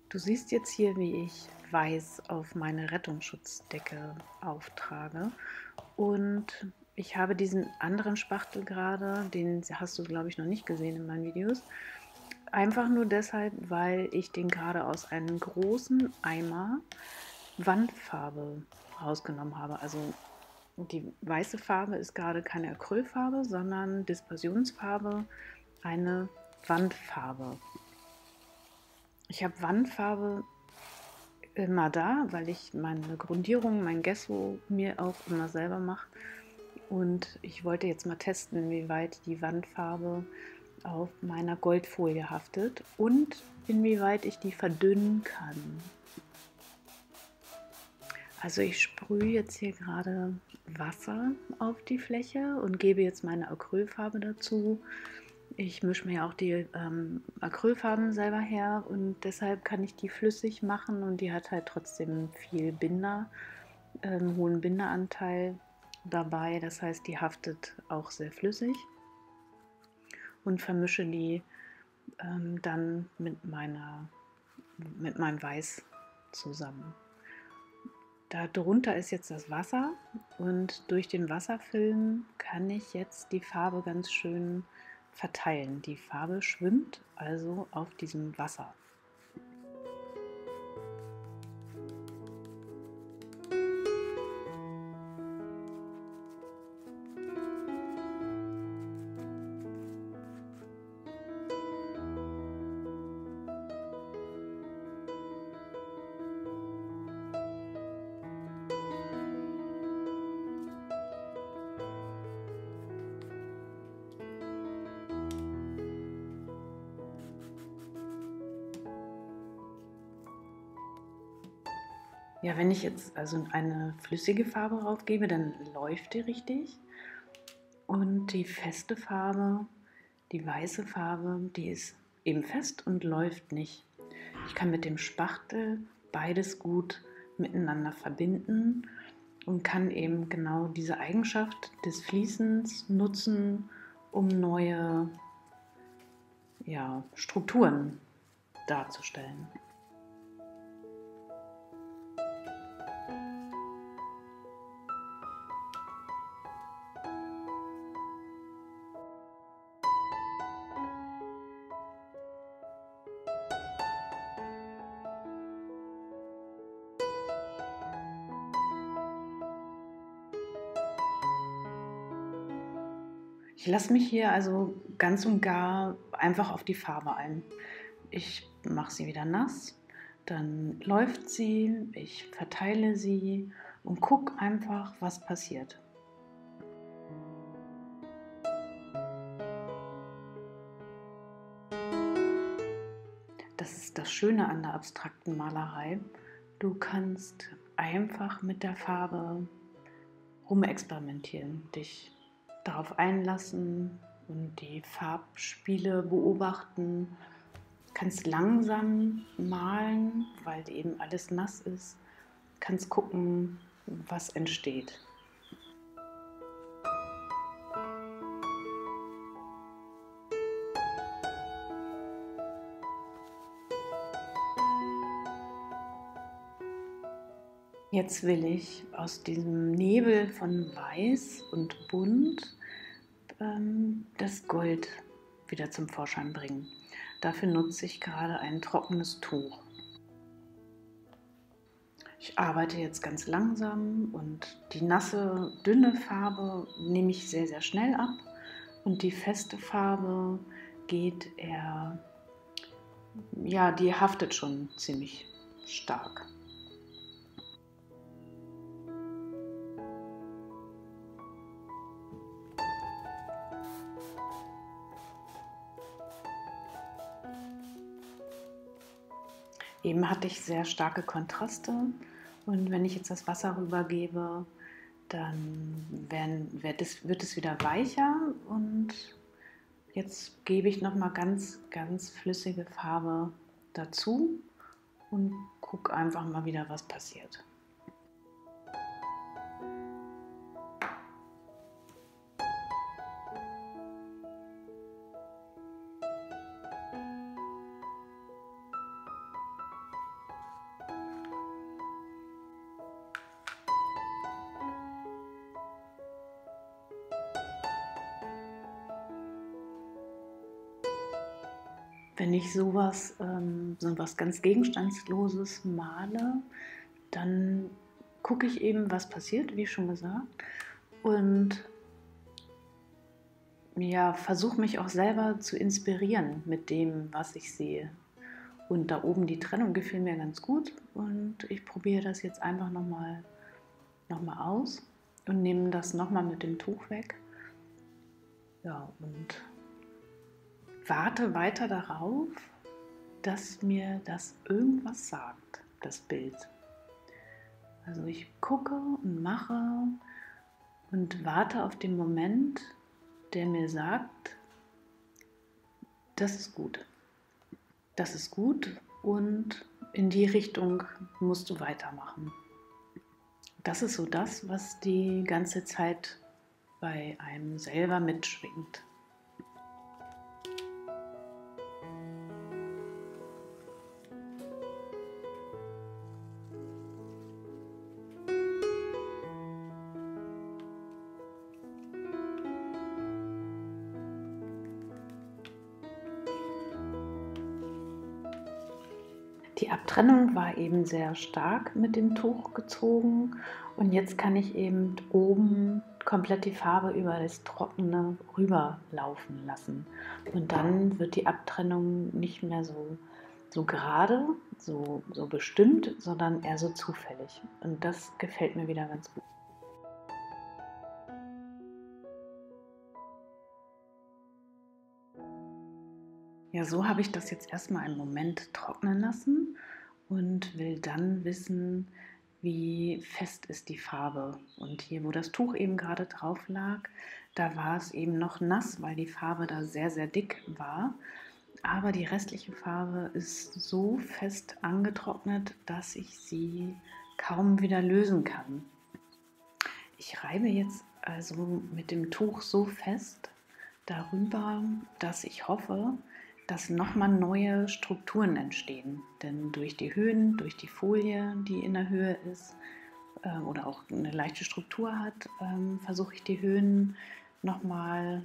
Du siehst jetzt hier, wie ich Weiß auf meine Rettungsschutzdecke auftrage. Und ich habe diesen anderen Spachtel gerade, den hast du, glaube ich, noch nicht gesehen in meinen Videos. Einfach nur deshalb, weil ich den gerade aus einem großen Eimer Wandfarbe rausgenommen habe. Also die weiße Farbe ist gerade keine Acrylfarbe, sondern Dispersionsfarbe, eine Wandfarbe. Ich habe Wandfarbe immer da, weil ich meine Grundierung, mein Gesso mir auch immer selber mache. Und ich wollte jetzt mal testen, wie weit die Wandfarbe auf meiner Goldfolie haftet und inwieweit ich die verdünnen kann. Also ich sprühe jetzt hier gerade Wasser auf die Fläche und gebe jetzt meine Acrylfarbe dazu. Ich mische mir auch die Acrylfarben selber her und deshalb kann ich die flüssig machen und die hat halt trotzdem viel Binder, hohen Binderanteil dabei. Das heißt, die haftet auch sehr flüssig und vermische die dann mit meinem Weiß zusammen. Darunter ist jetzt das Wasser und durch den Wasserfilm kann ich jetzt die Farbe ganz schön verteilen. Die Farbe schwimmt also auf diesem Wasser. Ja, wenn ich jetzt also eine flüssige Farbe draufgebe, dann läuft die richtig. Und die feste Farbe, die weiße Farbe, die ist eben fest und läuft nicht. Ich kann mit dem Spachtel beides gut miteinander verbinden und kann eben genau diese Eigenschaft des Fließens nutzen, um neue Strukturen darzustellen. Ich lasse mich hier also ganz und gar einfach auf die Farbe ein. Ich mache sie wieder nass, dann läuft sie, ich verteile sie und gucke einfach, was passiert. Das ist das Schöne an der abstrakten Malerei. Du kannst einfach mit der Farbe rumexperimentieren, dich darauf einlassen und die Farbspiele beobachten. Kannst langsam malen, weil eben alles nass ist. Kannst gucken, was entsteht. Jetzt will ich aus diesem Nebel von Weiß und Bunt das Gold wieder zum Vorschein bringen. Dafür nutze ich gerade ein trockenes Tuch. Ich arbeite jetzt ganz langsam und die nasse, dünne Farbe nehme ich sehr, sehr schnell ab und die feste Farbe geht eher, ja, die haftet schon ziemlich stark. Eben hatte ich sehr starke Kontraste und wenn ich jetzt das Wasser rübergebe, dann wird es wieder weicher und jetzt gebe ich nochmal ganz, ganz flüssige Farbe dazu und gucke einfach mal wieder, was passiert. wenn ich so was ganz Gegenstandsloses male, dann gucke ich eben, was passiert, wie schon gesagt, und ja, versuche mich auch selber zu inspirieren mit dem, was ich sehe. Und da oben die Trennung gefiel mir ganz gut und ich probiere das jetzt einfach noch mal aus und nehme das nochmal mit dem Tuch weg. Ja, und warte weiter darauf, dass mir das irgendwas sagt, das Bild. Also ich gucke und mache und warte auf den Moment, der mir sagt, das ist gut. Das ist gut und in die Richtung musst du weitermachen. Das ist so das, was die ganze Zeit bei einem selber mitschwingt. Die Abtrennung war eben sehr stark mit dem Tuch gezogen und jetzt kann ich eben oben komplett die Farbe über das Trockene rüberlaufen lassen. Und dann wird die Abtrennung nicht mehr so gerade, so bestimmt, sondern eher so zufällig. Und das gefällt mir wieder ganz gut. Ja, so habe ich das jetzt erstmal einen Moment trocknen lassen und will dann wissen, wie fest ist die Farbe. Und hier, wo das Tuch eben gerade drauf lag, da war es eben noch nass, weil die Farbe da sehr, sehr dick war. Aber die restliche Farbe ist so fest angetrocknet, dass ich sie kaum wieder lösen kann. Ich reibe jetzt also mit dem Tuch so fest darüber, dass ich hoffe, dass nochmal neue Strukturen entstehen. Denn durch die Höhen, durch die Folie, die in der Höhe ist oder auch eine leichte Struktur hat, versuche ich die Höhen nochmal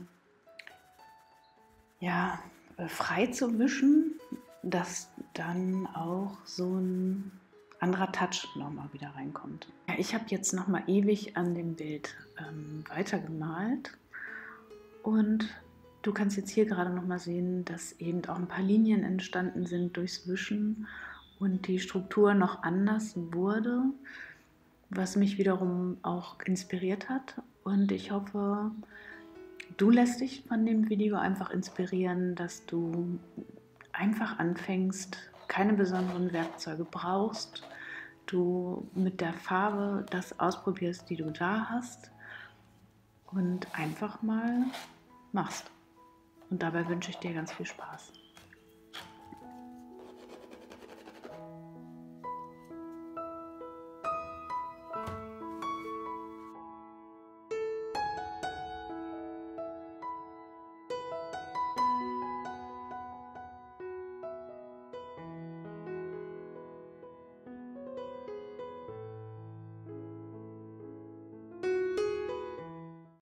frei zu wischen, dass dann auch so ein anderer Touch nochmal wieder reinkommt. Ja, ich habe jetzt nochmal ewig an dem Bild weitergemalt und du kannst jetzt hier gerade nochmal sehen, dass eben auch ein paar Linien entstanden sind durchs Wischen und die Struktur noch anders wurde, was mich wiederum auch inspiriert hat. Und ich hoffe, du lässt dich von dem Video einfach inspirieren, dass du einfach anfängst, keine besonderen Werkzeuge brauchst, du mit der Farbe das ausprobierst, die du da hast und einfach mal machst. Und dabei wünsche ich dir ganz viel Spaß.